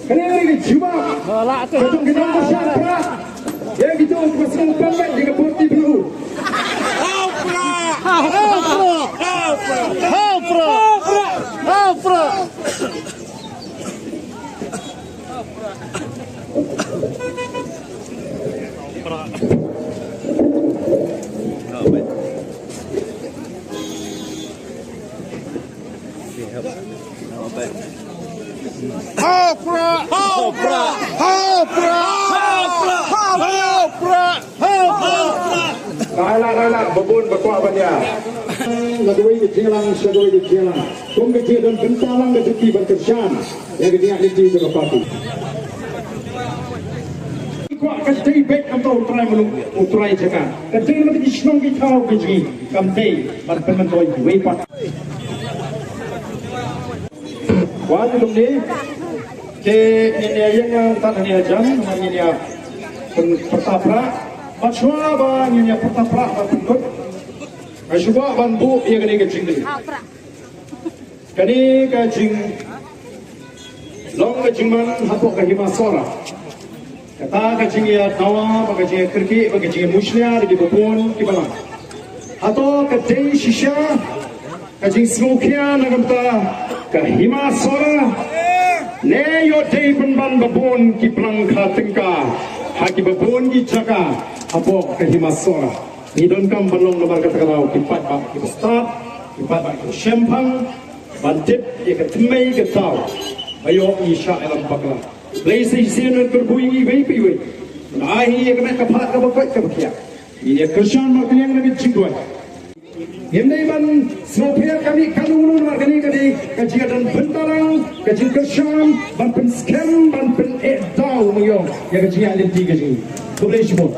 Kalian ini cuma Kacung kita masyarakat yang itu pasang pangkat juga putih biru. Kalah babon berkuat banyak. Lagoi kejelang, segoi kejelang. Kong kejelang bentalang kejuti berkesan. Yang dia itu juga pasti. Kuat kecil baik kamu utrai belum utrai cakap. Kecil lebih senang kita kecil kamu berpementoy wepat. Kuat itu ni. Ke ini yang tak hanya jam, ini yang pertapra. Macam apa ini yang pertapra berikut. Ashuba bantu ia kini kecing ni. Kini kecing long kecing man hapok kahima sora. Kata kecing ia tawa, kecing kerki, kecing musnya di bopon di balang. Atau kecing shisha, kecing smokia nagamta kahima sora. Ne yo day penban babon ki pelangka tengka haki babon ki jaka hapok kahima sora. Ni don kam balong nomor kata kalau kipat bak ki start kipat bak ki shempang bandit ye ka tmei ka taw ayo isha elam bakla PlayStation terbunyi wei pi wei nahi ye ka ka phat ka bakoi ka bakia ini kersan makliang lagi cingdoi Hindai ban sopir kami kanunun margani kadi kajian dan bentarang kajian kersan ban pen scam ban pen edau myo ya kajian linti kajian boleh semua